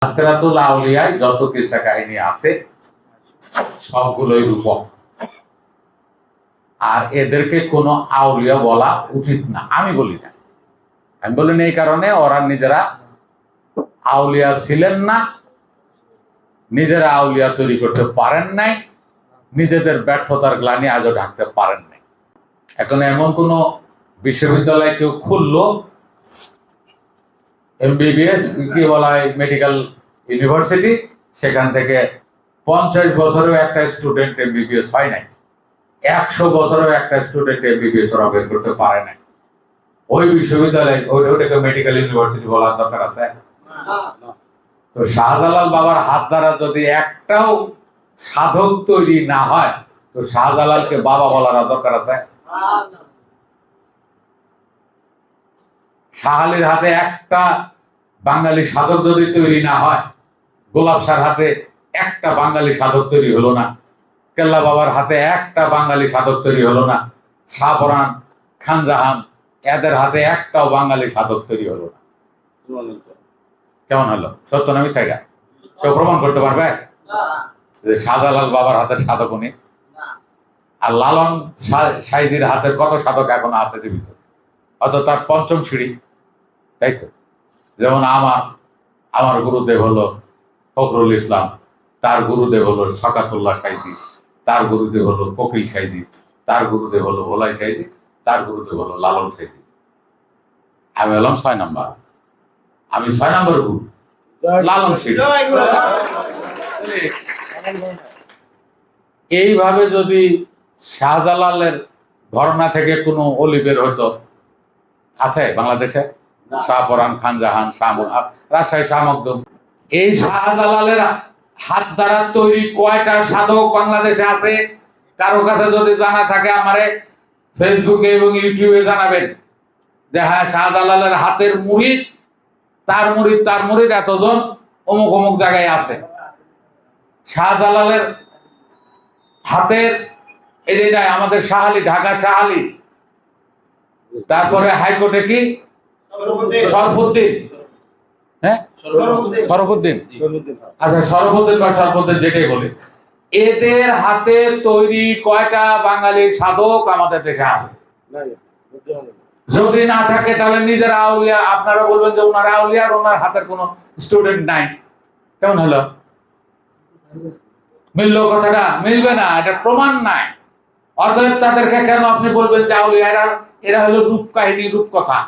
তাজকিরাতুল আউলিয়ায় যত কিসসা কাহিনী আছে সবগুলোই রূপক, আর এদেরকে কোনো আউলিয়া বলা উচিত না। আমি বলি না, আমি বলি না এই কারণে ওরা নিজেরা আউলিয়া ছিলেন না, নিজেরা আউলিয়া তৈরি করতে পারেন নাই, নিজেদের ব্যর্থতার গ্লানি আজও ঢাকতে পারেন নাই। এখন এমন কোন বিশ্ববিদ্যালয় কেউ খুললো, এমবিবিএস কি বলা হয়, মেডিকেল ইউনিভার্সিটি, সেখান থেকে 50 বছরেও একটা স্টুডেন্ট এমবিবিএস হয় নাই, 100 বছরেও একটা স্টুডেন্ট এমবিবিএস ওরা বের করতে পারে নাই। ওই বিশ্ববিদ্যালয় ওইটাকে মেডিকেল ইউনিভার্সিটি বলার দরকার আছে? তো শাহজালাল বাবার হাত দ্বারা যদি একটাও সাধক তৈরি না হয়, তো শাহজালালকে বাবা বলার দরকার আছে? শাহ আলীর হাতে একটা বাঙালি সাধক যদি তৈরি না হয়, গোলাপ শাহর হাতে একটা বাঙালি সাধক তৈরি হলো না, কেল্লা বাবার হাতে একটা বাঙালি সাধক তৈরি হলো না, শাহপরান, খানজাহান, এদের হাতে একটাও বাঙালি সাধক তৈরি হলো না। কেমন হলো? সত্য না মিথ্যা? কেউ প্রমাণ করতে পারবে যে শাহজালাল বাবার হাতের সাধক উনি? আর লালন সাইজির হাতের কত সাধক এখন আছে জীবিত? হয়তো তার পঞ্চম সিঁড়ি, তাই তো। যেমন আমার গুরুদেব হলো ফখরুল ইসলাম, তার গুরুদেব হলো শকাতুল্লাহ সাইজি, তার গুরুদেব হলো কোকিল সাইজি, তার গুরুদেব হলো ভোলাই সাইজি, তার গুরুদেব হলো লালন সাইজি। আমি হলাম 6 নম্বর, আমি 6 নম্বর গুরু, লালন সিঁড়ি। এইভাবে যদি শাহজালালের ঘরানা থেকে কোনো অলি বের হতো, আছে বাংলাদেশে? শাহপরান, খানজাহান, রাজশাহী, শাহ মখদুম, এই শাহজালালের হাত দ্বারা তৈরি কয়টা সাধক বাংলাদেশে আছে? কারো কাছে যদি জানা থাকে আমারে ফেসবুকে এবং ইউটিউবে জানাবেন যে হ্যাঁ, শাহজালালের হাতের মুরিদ, তার মুরিদ এতজন অমুক অমুক জায়গায় আছে। শাহজালালের হাতের এই যে আমাদের শাহ আলী, ঢাকা শাহ আলী, তারপরে হাইকোর্টে কি শরফুদ্দিন, হ্যাঁ শরফুদ্দিন, আচ্ছা শরফুদ্দিন বা শরফুদ্দিন যেটাই বলে, এদের হাতে তৈরি কয়টা বাঙালি সাধক আমাদের দেশে আছে? যদি না থাকে তাহলে নিজেরা আউলিয়া, আপনারা বলবেন যে ওনারা আউলিয়া আর ওনার হাতের কোনো স্টুডেন্ট নাই। কেমন হলো? মিললো কথাটা? মিলবে না, এটা প্রমাণ নাই। অতএব তাদেরকে কেন আপনি বলবেন যে আউলিয়া? এরা হলো রূপ কাহিনী, রূপ কথা।